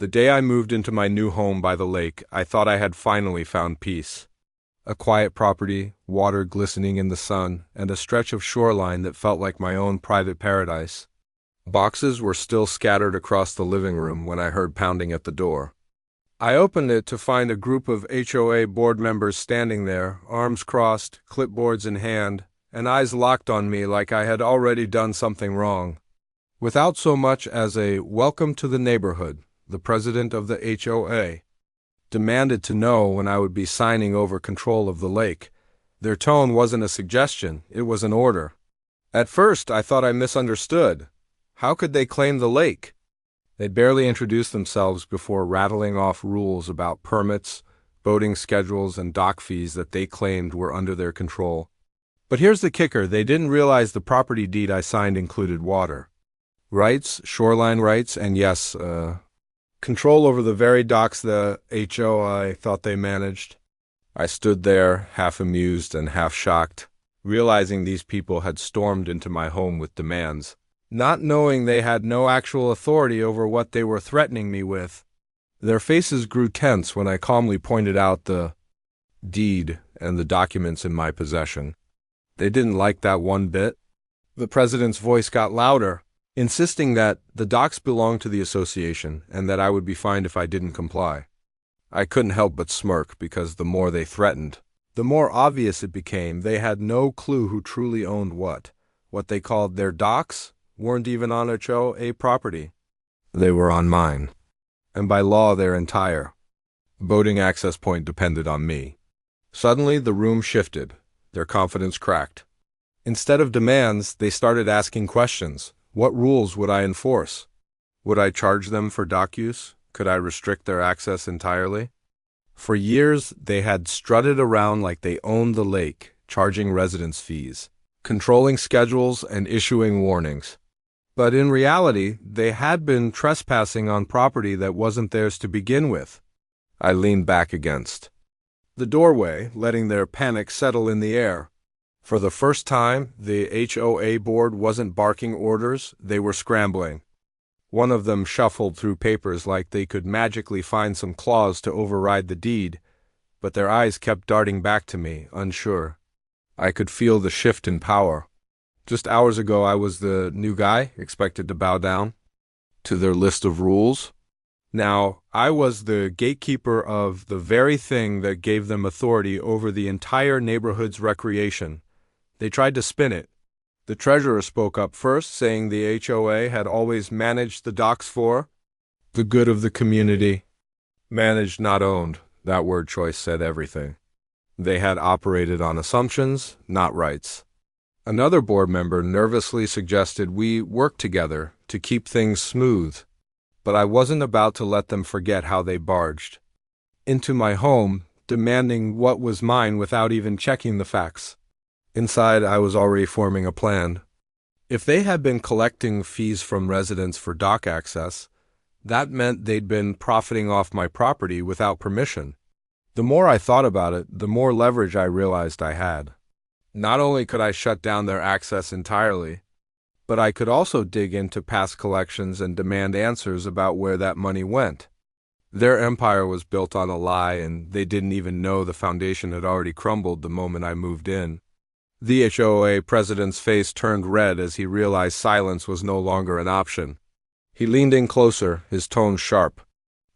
The day I moved into my new home by the lake, I thought I had finally found peace. A quiet property, water glistening in the sun, and a stretch of shoreline that felt like my own private paradise. Boxes were still scattered across the living room when I heard pounding at the door. I opened it to find a group of HOA board members standing there, arms crossed, clipboards in hand, and eyes locked on me like I had already done something wrong. Without so much as a "welcome to the neighborhood," the president of the HOA demanded to know when I would be signing over control of the lake. Their tone wasn't a suggestion, it was an order. At first, I thought I misunderstood. How could they claim the lake? They'd barely introduced themselves before rattling off rules about permits, boating schedules, and dock fees that they claimed were under their control. But here's the kicker, they didn't realize the property deed I signed included water rights, shoreline rights, and yes, control over the very docks the HOA thought they managed. I stood there, half amused and half shocked, realizing these people had stormed into my home with demands, not knowing they had no actual authority over what they were threatening me with. Their faces grew tense when I calmly pointed out the deed and the documents in my possession. They didn't like that one bit. The president's voice got louder, insisting that the docks belonged to the association and that I would be fined if I didn't comply. I couldn't help but smirk because the more they threatened, the more obvious it became they had no clue who truly owned what. What they called their docks weren't even on HOA property. They were on mine, and by law their entire boating access point depended on me. Suddenly the room shifted, their confidence cracked. Instead of demands, they started asking questions. What rules would I enforce? Would I charge them for dock use? Could I restrict their access entirely? For years, they had strutted around like they owned the lake, charging residence fees, controlling schedules, and issuing warnings. But in reality, they had been trespassing on property that wasn't theirs to begin with. I leaned back against the doorway, letting their panic settle in the air. For the first time, the HOA board wasn't barking orders, they were scrambling. One of them shuffled through papers like they could magically find some clause to override the deed, but their eyes kept darting back to me, unsure. I could feel the shift in power. Just hours ago I was the new guy, expected to bow down to their list of rules. Now, I was the gatekeeper of the very thing that gave them authority over the entire neighborhood's recreation. They tried to spin it. The treasurer spoke up first, saying the HOA had always managed the docks for the good of the community. Managed, not owned. That word choice said everything. They had operated on assumptions, not rights. Another board member nervously suggested we work together to keep things smooth, but I wasn't about to let them forget how they barged into my home, demanding what was mine without even checking the facts. Inside, I was already forming a plan. If they had been collecting fees from residents for dock access, that meant they'd been profiting off my property without permission. The more I thought about it, the more leverage I realized I had. Not only could I shut down their access entirely, but I could also dig into past collections and demand answers about where that money went. Their empire was built on a lie, and they didn't even know the foundation had already crumbled the moment I moved in. The HOA president's face turned red as he realized silence was no longer an option. He leaned in closer, his tone sharp,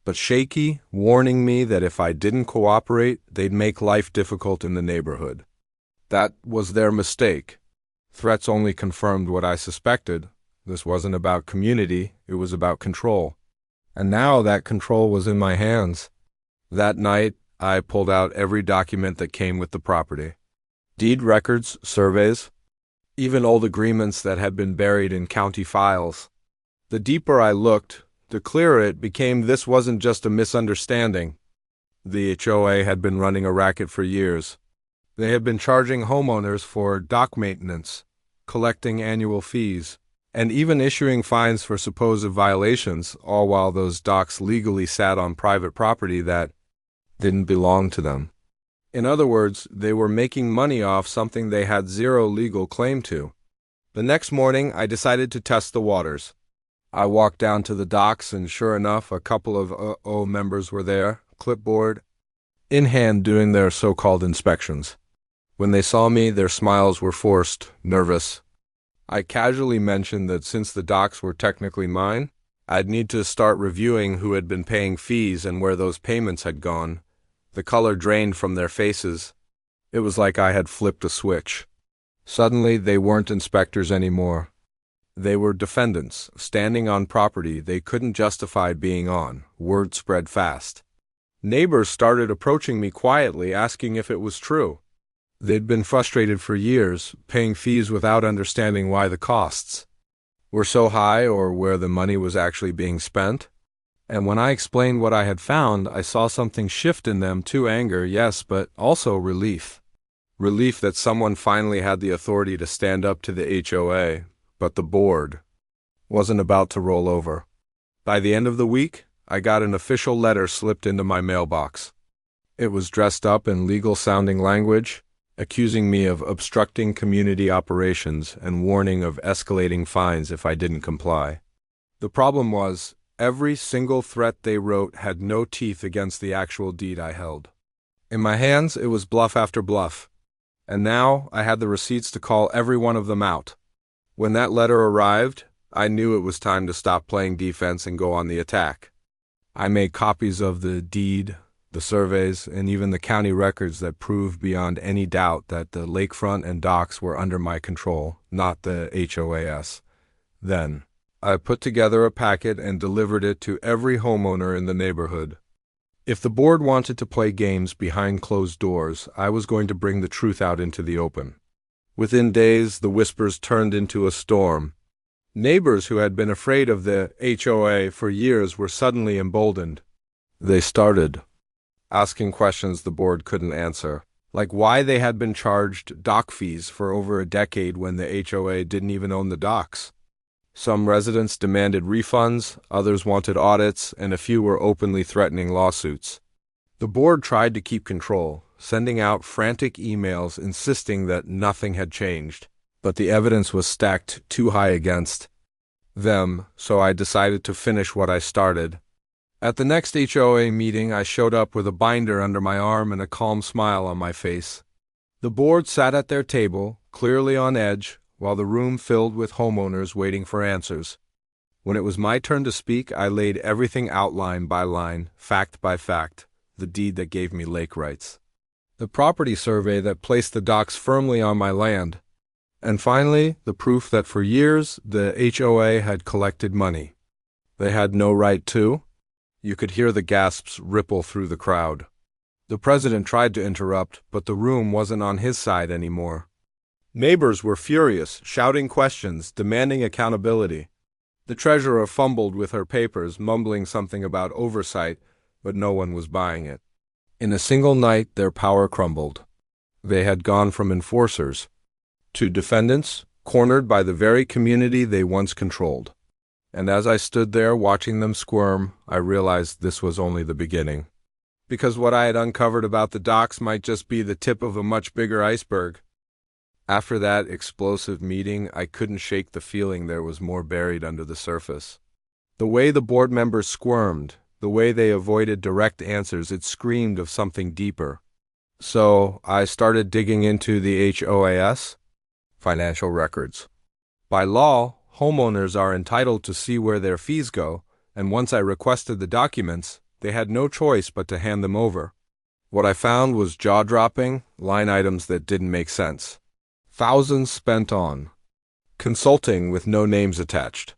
but shaky, warning me that if I didn't cooperate, they'd make life difficult in the neighborhood. That was their mistake. Threats only confirmed what I suspected. This wasn't about community, it was about control. And now that control was in my hands. That night, I pulled out every document that came with the property. Deed records, surveys, even old agreements that had been buried in county files. The deeper I looked, the clearer it became this wasn't just a misunderstanding. The HOA had been running a racket for years. They had been charging homeowners for dock maintenance, collecting annual fees, and even issuing fines for supposed violations, all while those docks legally sat on private property that didn't belong to them. In other words, they were making money off something they had zero legal claim to. The next morning, I decided to test the waters. I walked down to the docks, and sure enough, a couple of HOA members were there, clipboard in hand, doing their so-called inspections. When they saw me, their smiles were forced, nervous. I casually mentioned that since the docks were technically mine, I'd need to start reviewing who had been paying fees and where those payments had gone. The color drained from their faces. It was like I had flipped a switch. Suddenly, they weren't inspectors anymore. They were defendants, standing on property they couldn't justify being on. Word spread fast. Neighbors started approaching me quietly, asking if it was true. They'd been frustrated for years, paying fees without understanding why the costs were so high or where the money was actually being spent. And when I explained what I had found, I saw something shift in them too. Anger, yes, but also relief. Relief that someone finally had the authority to stand up to the HOA, but the board wasn't about to roll over. By the end of the week, I got an official letter slipped into my mailbox. It was dressed up in legal-sounding language, accusing me of obstructing community operations and warning of escalating fines if I didn't comply. The problem was, every single threat they wrote had no teeth against the actual deed I held. In my hands, it was bluff after bluff. And now I had the receipts to call every one of them out. When that letter arrived, I knew it was time to stop playing defense and go on the attack. I made copies of the deed, the surveys, and even the county records that proved beyond any doubt that the lakefront and docks were under my control, not the HOAS. Then, I put together a packet and delivered it to every homeowner in the neighborhood. If the board wanted to play games behind closed doors, I was going to bring the truth out into the open. Within days, the whispers turned into a storm. Neighbors who had been afraid of the HOA for years were suddenly emboldened. They started asking questions the board couldn't answer, like why they had been charged dock fees for over a decade when the HOA didn't even own the docks. Some residents demanded refunds, others wanted audits, and a few were openly threatening lawsuits. The board tried to keep control, sending out frantic emails insisting that nothing had changed, but the evidence was stacked too high against them, so I decided to finish what I started. At the next HOA meeting, I showed up with a binder under my arm and a calm smile on my face. The board sat at their table, clearly on edge, while the room filled with homeowners waiting for answers. When it was my turn to speak, I laid everything out line by line, fact by fact, the deed that gave me lake rights, the property survey that placed the docks firmly on my land, and finally, the proof that for years the HOA had collected money they had no right to. You could hear the gasps ripple through the crowd. The president tried to interrupt, but the room wasn't on his side anymore. Neighbors were furious, shouting questions, demanding accountability. The treasurer fumbled with her papers, mumbling something about oversight, but no one was buying it. In a single night, their power crumbled. They had gone from enforcers to defendants, cornered by the very community they once controlled. And as I stood there watching them squirm, I realized this was only the beginning. Because what I had uncovered about the docks might just be the tip of a much bigger iceberg. After that explosive meeting, I couldn't shake the feeling there was more buried under the surface. The way the board members squirmed, the way they avoided direct answers, it screamed of something deeper. So I started digging into the HOAS financial records. By law, homeowners are entitled to see where their fees go, and once I requested the documents, they had no choice but to hand them over. What I found was jaw-dropping, line items that didn't make sense. Thousands spent on consulting with no names attached.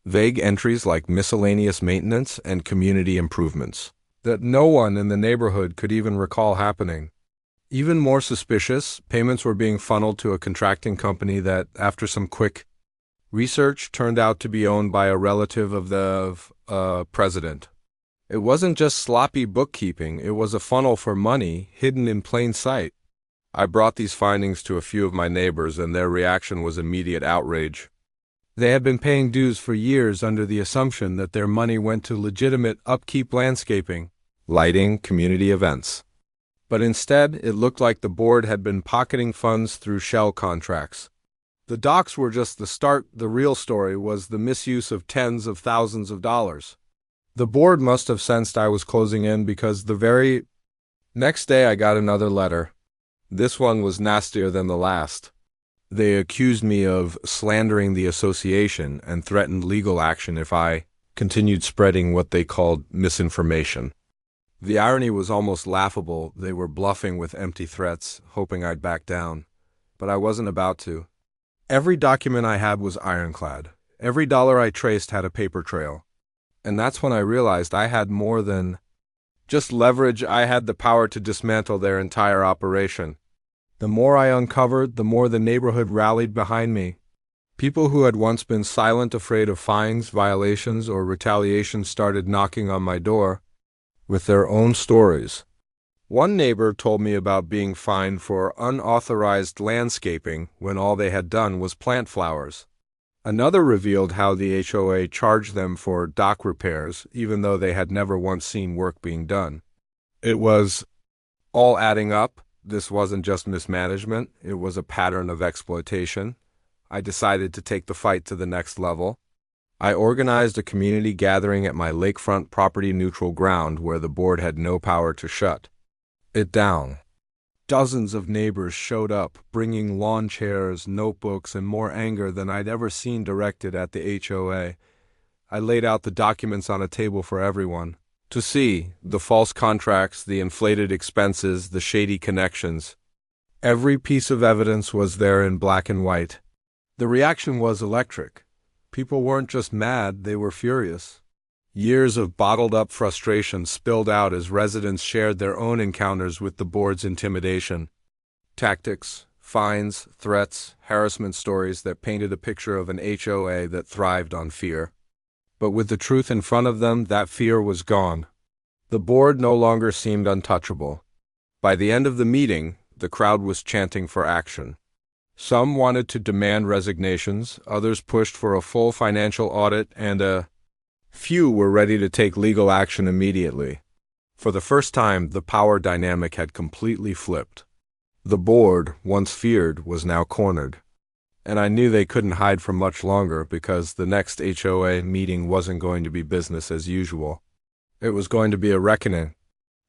Vague entries like miscellaneous maintenance and community improvements that no one in the neighborhood could even recall happening. Even more suspicious, payments were being funneled to a contracting company that, after some quick research, turned out to be owned by a relative of the president. It wasn't just sloppy bookkeeping, it was a funnel for money hidden in plain sight. I brought these findings to a few of my neighbors, and their reaction was immediate outrage. They had been paying dues for years under the assumption that their money went to legitimate upkeep, landscaping, lighting, community events. But instead, it looked like the board had been pocketing funds through shell contracts. The docks were just the start. The real story was the misuse of tens of thousands of dollars. The board must have sensed I was closing in because the very next day I got another letter. This one was nastier than the last. They accused me of slandering the association and threatened legal action if I continued spreading what they called misinformation. The irony was almost laughable. They were bluffing with empty threats, hoping I'd back down. But I wasn't about to. Every document I had was ironclad. Every dollar I traced had a paper trail. And that's when I realized I had more than just leverage. I had the power to dismantle their entire operation. The more I uncovered, the more the neighborhood rallied behind me. People who had once been silent, afraid of fines, violations, or retaliation started knocking on my door with their own stories. One neighbor told me about being fined for unauthorized landscaping when all they had done was plant flowers. Another revealed how the HOA charged them for dock repairs, even though they had never once seen work being done. It was all adding up. This wasn't just mismanagement, it was a pattern of exploitation. I decided to take the fight to the next level. I organized a community gathering at my lakefront property neutral ground where the board had no power to shut it down. Dozens of neighbors showed up, bringing lawn chairs, notebooks, and more anger than I'd ever seen directed at the HOA. I laid out the documents on a table for everyone to see: the false contracts, the inflated expenses, the shady connections. Every piece of evidence was there in black and white. The reaction was electric. People weren't just mad, they were furious. Years of bottled-up frustration spilled out as residents shared their own encounters with the board's intimidation. Tactics, fines, threats, harassment stories that painted a picture of an HOA that thrived on fear. But with the truth in front of them, that fear was gone. The board no longer seemed untouchable. By the end of the meeting, the crowd was chanting for action. Some wanted to demand resignations, others pushed for a full financial audit, and a few were ready to take legal action immediately. For the first time, the power dynamic had completely flipped. The board, once feared, was now cornered. And I knew they couldn't hide for much longer because the next HOA meeting wasn't going to be business as usual. It was going to be a reckoning.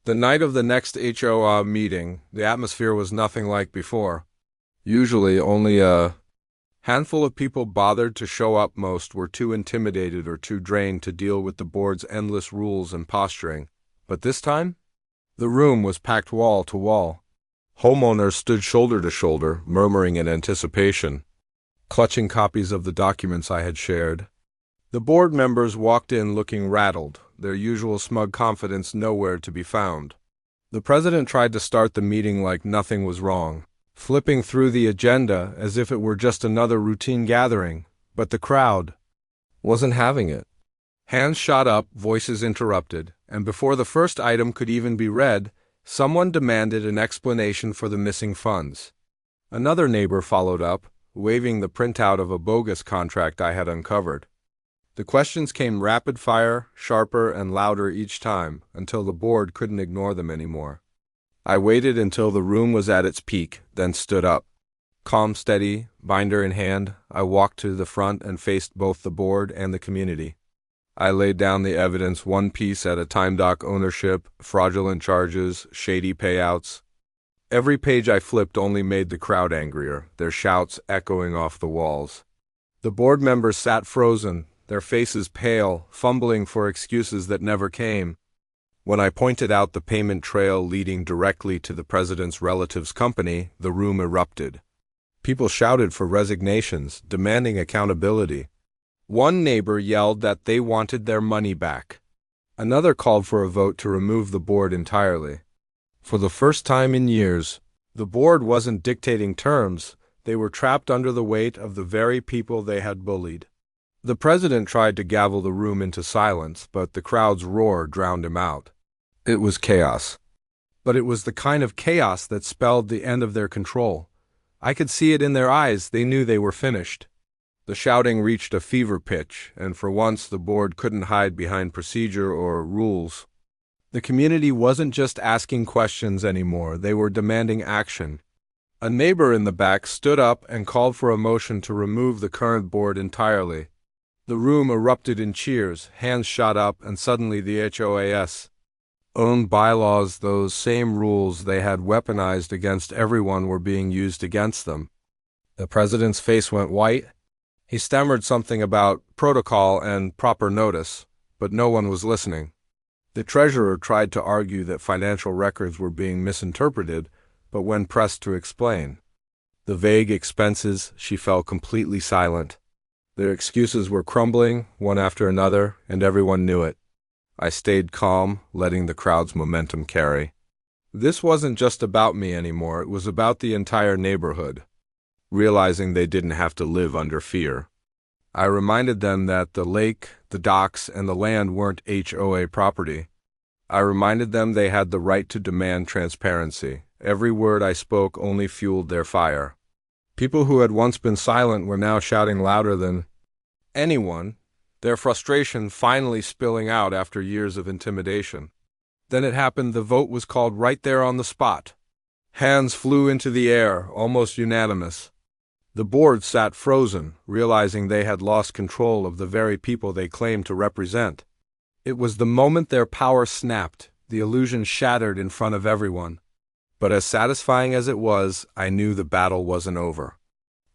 The night of the next HOA meeting, the atmosphere was nothing like before. Usually, only a handful of people bothered to show up. Most were too intimidated or too drained to deal with the board's endless rules and posturing. But this time, the room was packed wall to wall. Homeowners stood shoulder to shoulder, murmuring in anticipation, clutching copies of the documents I had shared. The board members walked in looking rattled, their usual smug confidence nowhere to be found. The president tried to start the meeting like nothing was wrong, flipping through the agenda as if it were just another routine gathering, but the crowd wasn't having it. Hands shot up, voices interrupted, and before the first item could even be read, someone demanded an explanation for the missing funds. Another neighbor followed up, waving the printout of a bogus contract I had uncovered. The questions came rapid fire, sharper and louder each time, until the board couldn't ignore them anymore. I waited until the room was at its peak, then stood up. Calm, steady, binder in hand, I walked to the front and faced both the board and the community. I laid down the evidence one piece at a time: dock ownership, fraudulent charges, shady payouts. Every page I flipped only made the crowd angrier, their shouts echoing off the walls. The board members sat frozen, their faces pale, fumbling for excuses that never came. When I pointed out the payment trail leading directly to the president's relative's company, the room erupted. People shouted for resignations, demanding accountability. One neighbor yelled that they wanted their money back. Another called for a vote to remove the board entirely. For the first time in years, the board wasn't dictating terms, they were trapped under the weight of the very people they had bullied. The president tried to gavel the room into silence, but the crowd's roar drowned him out. It was chaos. But it was the kind of chaos that spelled the end of their control. I could see it in their eyes, they knew they were finished. The shouting reached a fever pitch, and for once the board couldn't hide behind procedure or rules. The community wasn't just asking questions anymore, they were demanding action. A neighbor in the back stood up and called for a motion to remove the current board entirely. The room erupted in cheers, hands shot up, and suddenly the HOA's own bylaws, those same rules they had weaponized against everyone, were being used against them. The president's face went white. He stammered something about protocol and proper notice, but no one was listening. The treasurer tried to argue that financial records were being misinterpreted, but when pressed to explain the vague expenses, she fell completely silent. Their excuses were crumbling, one after another, and everyone knew it. I stayed calm, letting the crowd's momentum carry. This wasn't just about me anymore, it was about the entire neighborhood. Realizing they didn't have to live under fear, I reminded them that the lake, the docks, and the land weren't HOA property. I reminded them they had the right to demand transparency. Every word I spoke only fueled their fire. People who had once been silent were now shouting louder than anyone, their frustration finally spilling out after years of intimidation. Then it happened. The vote was called right there on the spot. Hands flew into the air, almost unanimous. The board sat frozen, realizing they had lost control of the very people they claimed to represent. It was the moment their power snapped, the illusion shattered in front of everyone. But as satisfying as it was, I knew the battle wasn't over.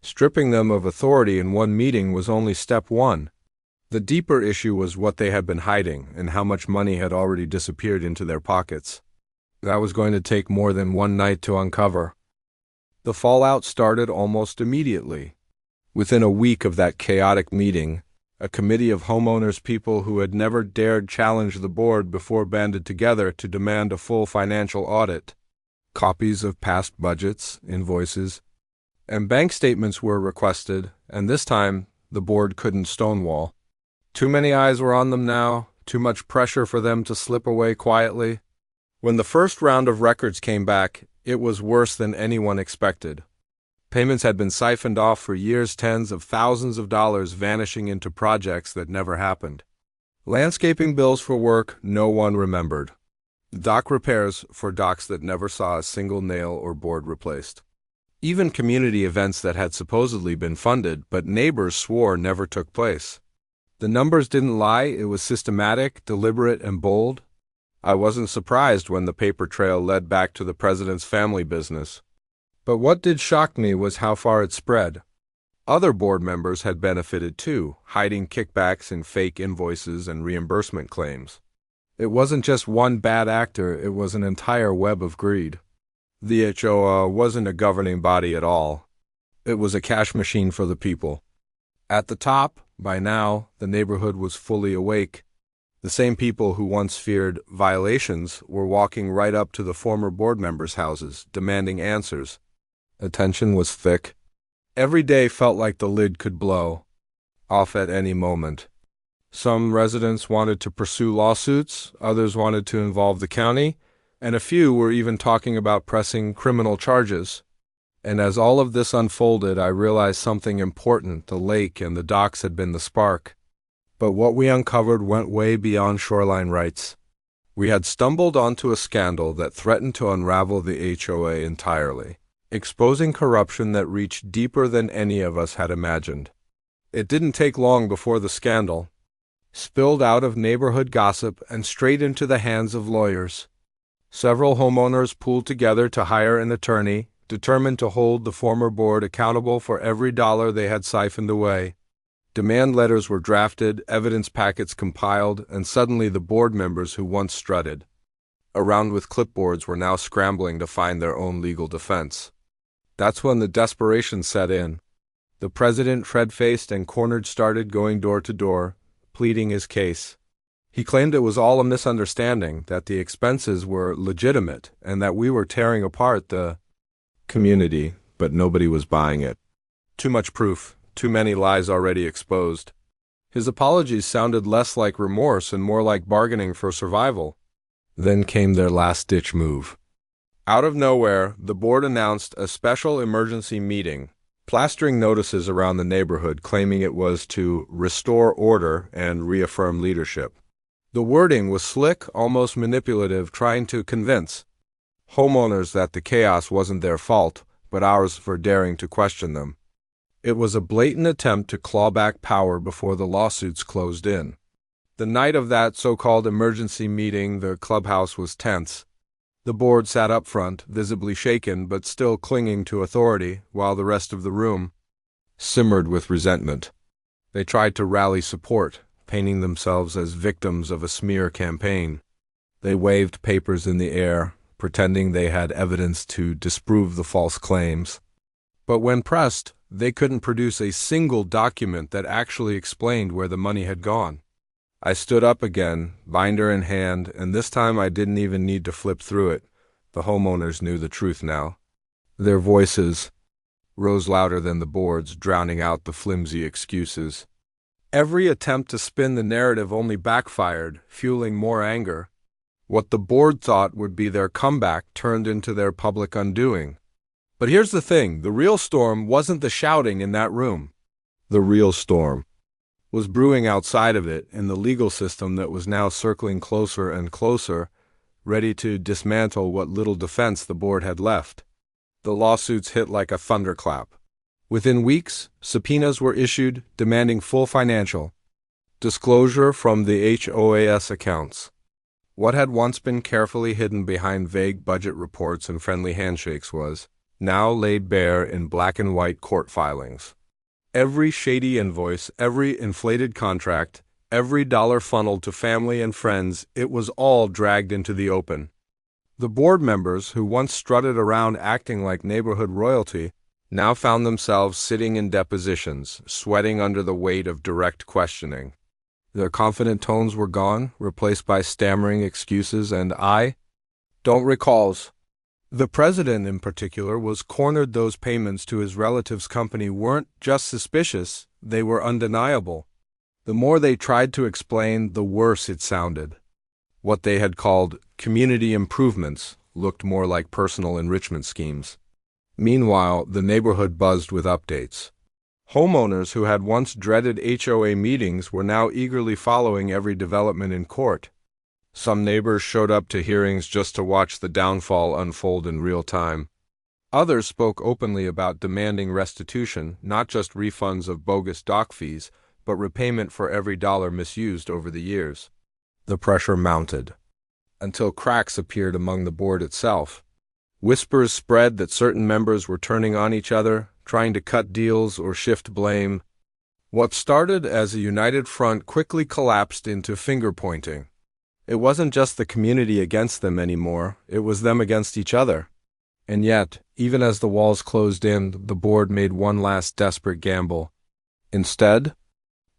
Stripping them of authority in one meeting was only step one. The deeper issue was what they had been hiding and how much money had already disappeared into their pockets. That was going to take more than one night to uncover. The fallout started almost immediately. Within a week of that chaotic meeting, a committee of homeowners, people who had never dared challenge the board before, banded together to demand a full financial audit. Copies of past budgets, invoices, and bank statements were requested, and this time the board couldn't stonewall. Too many eyes were on them now, too much pressure for them to slip away quietly. When the first round of records came back, it was worse than anyone expected. Payments had been siphoned off for years, tens of thousands of dollars vanishing into projects that never happened. Landscaping bills for work no one remembered. Dock repairs for docks that never saw a single nail or board replaced. Even community events that had supposedly been funded but neighbors swore never took place. The numbers didn't lie, it was systematic, deliberate, and bold. I wasn't surprised when the paper trail led back to the president's family business. But what did shock me was how far it spread. Other board members had benefited too, hiding kickbacks in fake invoices and reimbursement claims. It wasn't just one bad actor, it was an entire web of greed. The HOA wasn't a governing body at all. It was a cash machine for the people. At the top, by now, the neighborhood was fully awake. The same people who once feared violations were walking right up to the former board members' houses, demanding answers. Attention was thick. Every day felt like the lid could blow off at any moment. Some residents wanted to pursue lawsuits, others wanted to involve the county, and a few were even talking about pressing criminal charges. And as all of this unfolded, I realized something important. The lake and the docks had been the spark. But what we uncovered went way beyond shoreline rights. We had stumbled onto a scandal that threatened to unravel the HOA entirely, exposing corruption that reached deeper than any of us had imagined. It didn't take long before the scandal spilled out of neighborhood gossip and straight into the hands of lawyers. Several homeowners pooled together to hire an attorney, determined to hold the former board accountable for every dollar they had siphoned away. Demand letters were drafted, evidence packets compiled, and suddenly the board members who once strutted around with clipboards were now scrambling to find their own legal defense. That's when the desperation set in. The president, red-faced and cornered, started going door to door, pleading his case. He claimed it was all a misunderstanding, that the expenses were legitimate, and that we were tearing apart the community, but nobody was buying it. Too much proof, too many lies already exposed. His apologies sounded less like remorse and more like bargaining for survival. Then came their last-ditch move. Out of nowhere, the board announced a special emergency meeting, plastering notices around the neighborhood claiming it was to restore order and reaffirm leadership. The wording was slick, almost manipulative, trying to convince homeowners that the chaos wasn't their fault, but ours for daring to question them. It was a blatant attempt to claw back power before the lawsuits closed in. The night of that so-called emergency meeting, the clubhouse was tense. The board sat up front, visibly shaken but still clinging to authority, while the rest of the room simmered with resentment. They tried to rally support, painting themselves as victims of a smear campaign. They waved papers in the air, pretending they had evidence to disprove the false claims. But when pressed, they couldn't produce a single document that actually explained where the money had gone. I stood up again, binder in hand, and this time I didn't even need to flip through it. The homeowners knew the truth now. Their voices rose louder than the board's, drowning out the flimsy excuses. Every attempt to spin the narrative only backfired, fueling more anger. What the board thought would be their comeback turned into their public undoing. But here's the thing, the real storm wasn't the shouting in that room. The real storm was brewing outside of it, in the legal system that was now circling closer and closer, ready to dismantle what little defense the board had left. The lawsuits hit like a thunderclap. Within weeks, subpoenas were issued demanding full financial disclosure from the HOA's accounts. What had once been carefully hidden behind vague budget reports and friendly handshakes was now laid bare in black and white court filings. Every shady invoice, every inflated contract, every dollar funneled to family and friends, it was all dragged into the open. The board members, who once strutted around acting like neighborhood royalty, now found themselves sitting in depositions, sweating under the weight of direct questioning. Their confident tones were gone, replaced by stammering excuses and "I don't recalls." The president, in particular, was cornered. Those payments to his relative's company weren't just suspicious, they were undeniable. The more they tried to explain, the worse it sounded. What they had called community improvements looked more like personal enrichment schemes. Meanwhile, the neighborhood buzzed with updates. Homeowners who had once dreaded HOA meetings were now eagerly following every development in court. Some neighbors showed up to hearings just to watch the downfall unfold in real time. Others spoke openly about demanding restitution, not just refunds of bogus dock fees, but repayment for every dollar misused over the years. The pressure mounted, until cracks appeared among the board itself. Whispers spread that certain members were turning on each other, trying to cut deals or shift blame. What started as a united front quickly collapsed into finger-pointing. It wasn't just the community against them anymore, it was them against each other. And yet, even as the walls closed in, the board made one last desperate gamble. Instead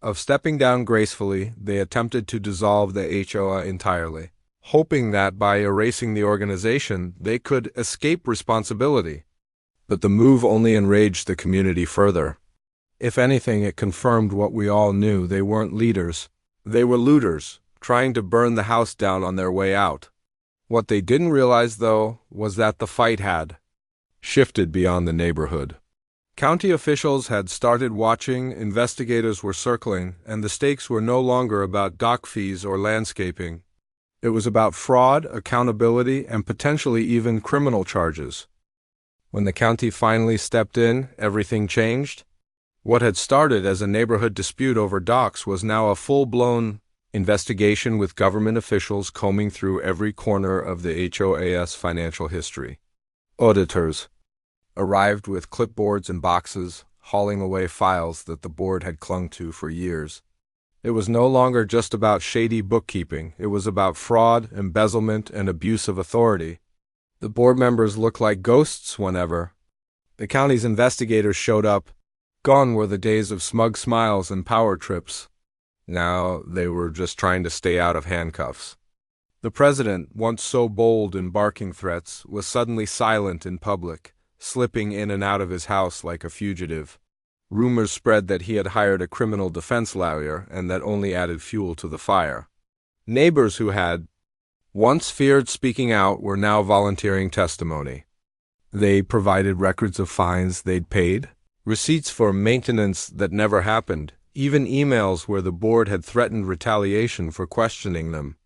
of stepping down gracefully, they attempted to dissolve the HOA entirely, hoping that by erasing the organization, they could escape responsibility. But the move only enraged the community further. If anything, it confirmed what we all knew: they weren't leaders, they were looters, trying to burn the house down on their way out. What they didn't realize, though, was that the fight had shifted beyond the neighborhood. County officials had started watching, investigators were circling, and the stakes were no longer about dock fees or landscaping. It was about fraud, accountability, and potentially even criminal charges. When the county finally stepped in, everything changed. What had started as a neighborhood dispute over docks was now a full-blown investigation, with government officials combing through every corner of the HOA's financial history. Auditors arrived with clipboards and boxes, hauling away files that the board had clung to for years. It was no longer just about shady bookkeeping, it was about fraud, embezzlement, and abuse of authority. The board members looked like ghosts whenever the county's investigators showed up. Gone were the days of smug smiles and power trips. Now they were just trying to stay out of handcuffs. The president, once so bold in barking threats, was suddenly silent in public, slipping in and out of his house like a fugitive. Rumors spread that he had hired a criminal defense lawyer, and that only added fuel to the fire. Neighbors who had once feared speaking out were now volunteering testimony. They provided records of fines they'd paid, receipts for maintenance that never happened, even emails where the board had threatened retaliation for questioning them.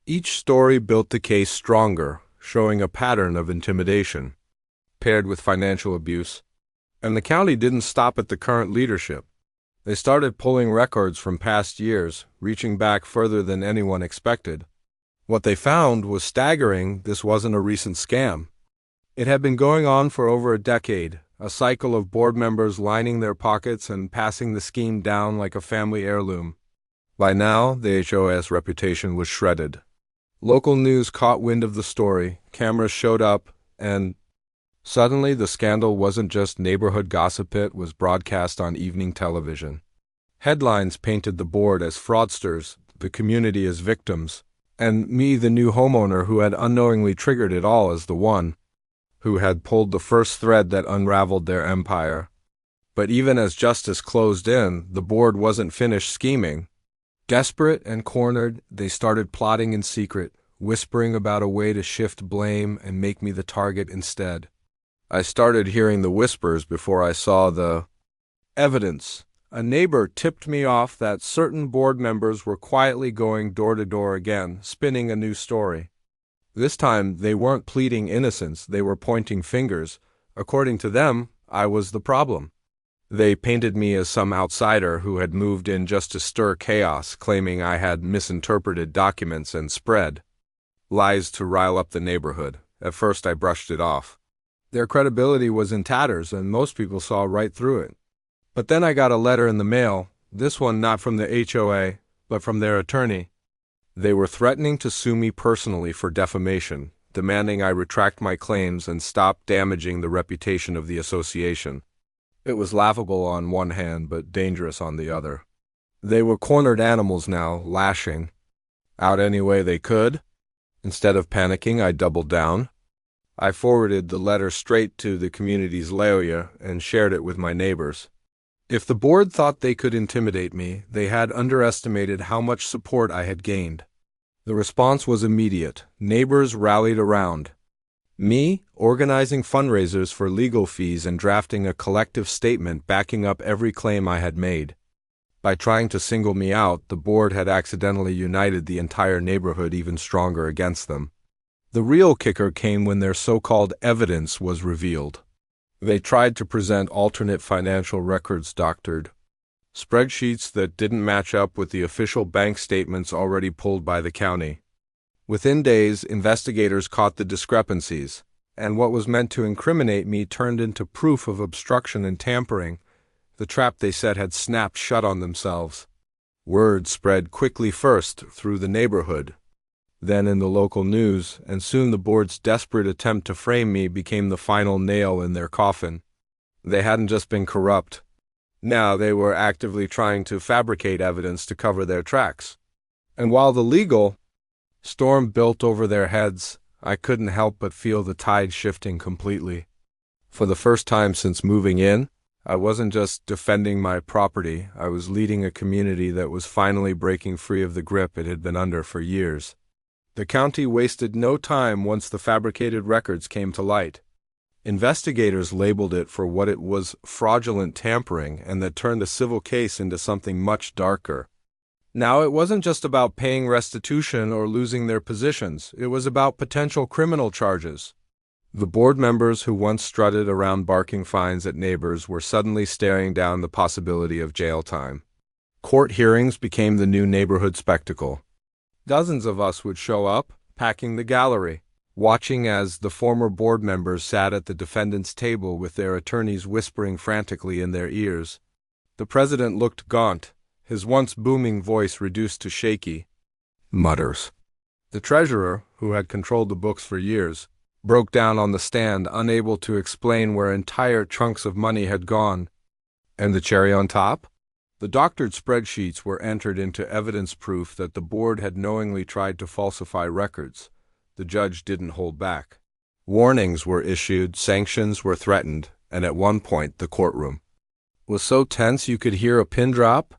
Each story built the case stronger, showing a pattern of intimidation. paired with financial abuse. And the county didn't stop at the current leadership. They started pulling records from past years, reaching back further than anyone expected. What they found was staggering. This wasn't a recent scam. It had been going on for over a decade, a cycle of board members lining their pockets and passing the scheme down like a family heirloom. By now, the HOA's reputation was shredded. Local news caught wind of the story, cameras showed up, and suddenly the scandal wasn't just neighborhood gossip, it was broadcast on evening television. Headlines painted the board as fraudsters, the community as victims, and me, the new homeowner who had unknowingly triggered it all, as the one who had pulled the first thread that unraveled their empire. But even as justice closed in, the board wasn't finished scheming. Desperate and cornered, they started plotting in secret, whispering about a way to shift blame and make me the target instead. I started hearing the whispers before I saw the evidence. A neighbor tipped me off that certain board members were quietly going door to door again, spinning a new story. This time, they weren't pleading innocence, they were pointing fingers. According to them, I was the problem. They painted me as some outsider who had moved in just to stir chaos, claiming I had misinterpreted documents and spread lies to rile up the neighborhood. At first, I brushed it off. Their credibility was in tatters, and most people saw right through it. But then I got a letter in the mail, this one not from the HOA, but from their attorney. They were threatening to sue me personally for defamation, demanding I retract my claims and stop damaging the reputation of the association. It was laughable on one hand, but dangerous on the other. They were cornered animals now, lashing out any way they could. Instead of panicking, I doubled down. I forwarded the letter straight to the community's HOA and shared it with my neighbors. If the board thought they could intimidate me, they had underestimated how much support I had gained. The response was immediate. Neighbors rallied around me, organizing fundraisers for legal fees and drafting a collective statement backing up every claim I had made. By trying to single me out, the board had accidentally united the entire neighborhood even stronger against them. The real kicker came when their so-called evidence was revealed. They tried to present alternate financial records, doctored spreadsheets that didn't match up with the official bank statements already pulled by the county. Within days, investigators caught the discrepancies, and what was meant to incriminate me turned into proof of obstruction and tampering. The trap they set had snapped shut on themselves. Word spread quickly, first through the neighborhood, then in the local news, and soon the board's desperate attempt to frame me became the final nail in their coffin. They hadn't just been corrupt. Now they were actively trying to fabricate evidence to cover their tracks. And while the legal storm built over their heads, I couldn't help but feel the tide shifting completely. For the first time since moving in, I wasn't just defending my property, I was leading a community that was finally breaking free of the grip it had been under for years. The county wasted no time once the fabricated records came to light. Investigators labeled it for what it was: fraudulent tampering, and that turned a civil case into something much darker. Now, it wasn't just about paying restitution or losing their positions, it was about potential criminal charges. The board members who once strutted around barking fines at neighbors were suddenly staring down the possibility of jail time. Court hearings became the new neighborhood spectacle. Dozens of us would show up, packing the gallery, watching as the former board members sat at the defendant's table with their attorneys whispering frantically in their ears. The president looked gaunt, his once booming voice reduced to shaky mutters. The treasurer, who had controlled the books for years, broke down on the stand, unable to explain where entire chunks of money had gone. And the cherry on top? The doctored spreadsheets were entered into evidence, proof that the board had knowingly tried to falsify records. The judge didn't hold back. Warnings were issued, sanctions were threatened, and at one point the courtroom was so tense you could hear a pin drop.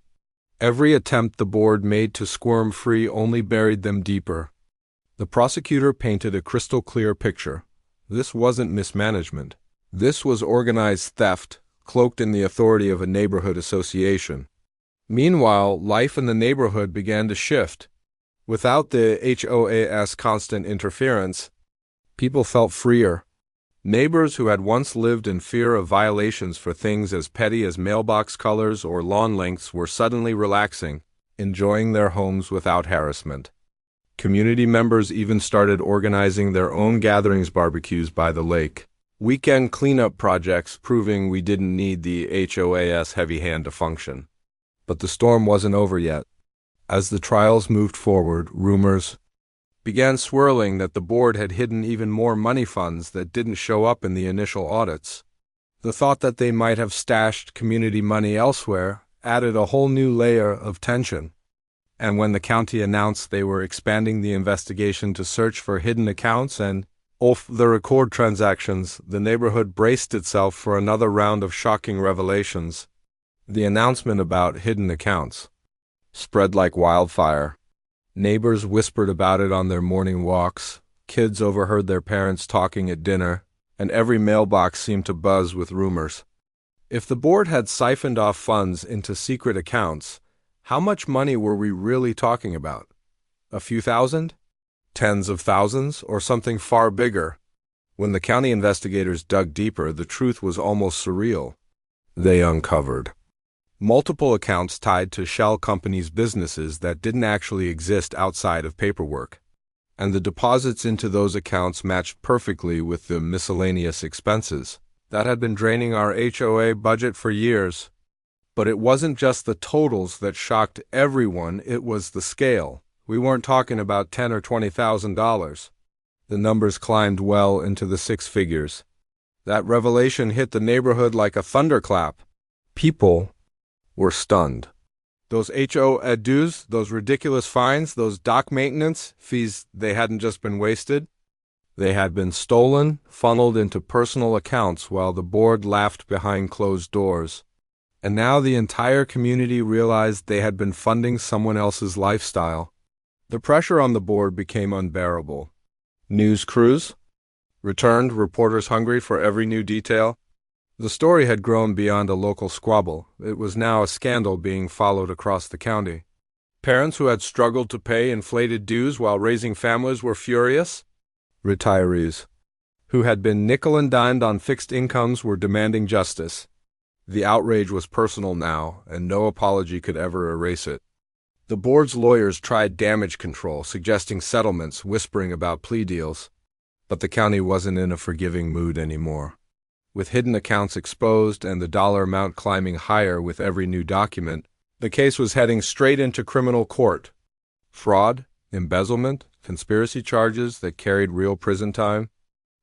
Every attempt the board made to squirm free only buried them deeper. The prosecutor painted a crystal-clear picture. This wasn't mismanagement. This was organized theft, cloaked in the authority of a neighborhood association. Meanwhile, life in the neighborhood began to shift. Without the HOA's constant interference, people felt freer. Neighbors who had once lived in fear of violations for things as petty as mailbox colors or lawn lengths were suddenly relaxing, enjoying their homes without harassment. Community members even started organizing their own gatherings, barbecues by the lake, weekend cleanup projects, proving we didn't need the HOA's heavy hand to function. But the storm wasn't over yet. As the trials moved forward, rumors began swirling that the board had hidden even more money funds that didn't show up in the initial audits. The thought that they might have stashed community money elsewhere added a whole new layer of tension. And when the county announced they were expanding the investigation to search for hidden accounts and off-the-record transactions, the neighborhood braced itself for another round of shocking revelations. The announcement about hidden accounts spread like wildfire. Neighbors whispered about it on their morning walks, kids overheard their parents talking at dinner, and every mailbox seemed to buzz with rumors. If the board had siphoned off funds into secret accounts, how much money were we really talking about? A few thousand? Tens of thousands? Or something far bigger? When the county investigators dug deeper, the truth was almost surreal. They uncovered multiple accounts tied to shell companies' businesses that didn't actually exist outside of paperwork. And the deposits into those accounts matched perfectly with the miscellaneous expenses that had been draining our HOA budget for years. But it wasn't just the totals that shocked everyone, it was the scale. We weren't talking about $10,000 or $20,000. The numbers climbed well into the six figures. That revelation hit the neighborhood like a thunderclap. People were stunned. Those HOA dues, those ridiculous fines, those dock maintenance fees, they hadn't just been wasted. They had been stolen, funneled into personal accounts while the board laughed behind closed doors. And now the entire community realized they had been funding someone else's lifestyle. The pressure on the board became unbearable. News crews returned, reporters hungry for every new detail. The story had grown beyond a local squabble. It was now a scandal being followed across the county. Parents who had struggled to pay inflated dues while raising families were furious. Retirees who had been nickel and dimed on fixed incomes were demanding justice. The outrage was personal now, and no apology could ever erase it. The board's lawyers tried damage control, suggesting settlements, whispering about plea deals. But the county wasn't in a forgiving mood anymore. With hidden accounts exposed and the dollar amount climbing higher with every new document, the case was heading straight into criminal court. Fraud, embezzlement, conspiracy charges that carried real prison time.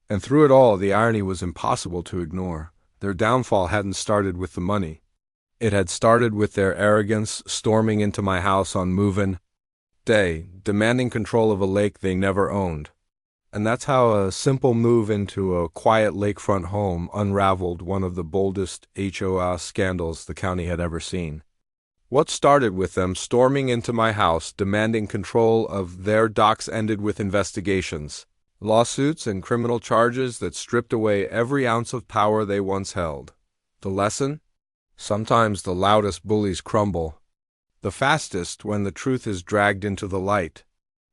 And through it all, the irony was impossible to ignore. Their downfall hadn't started with the money. It had started with their arrogance, storming into my house on move-in day, demanding control of a lake they never owned. And that's how a simple move into a quiet lakefront home unraveled one of the boldest HOA scandals the county had ever seen. What started with them storming into my house, demanding control of their docks, ended with investigations, lawsuits, and criminal charges that stripped away every ounce of power they once held. The lesson? Sometimes the loudest bullies crumble the fastest when the truth is dragged into the light.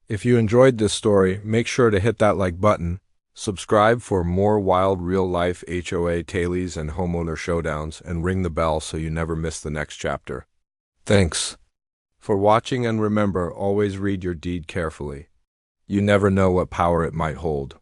If you enjoyed this story, make sure to hit that like button, subscribe for more wild real-life HOA tailies and homeowner showdowns, and ring the bell so you never miss the next chapter. Thanks for watching, and remember, always read your deed carefully. You never know what power it might hold.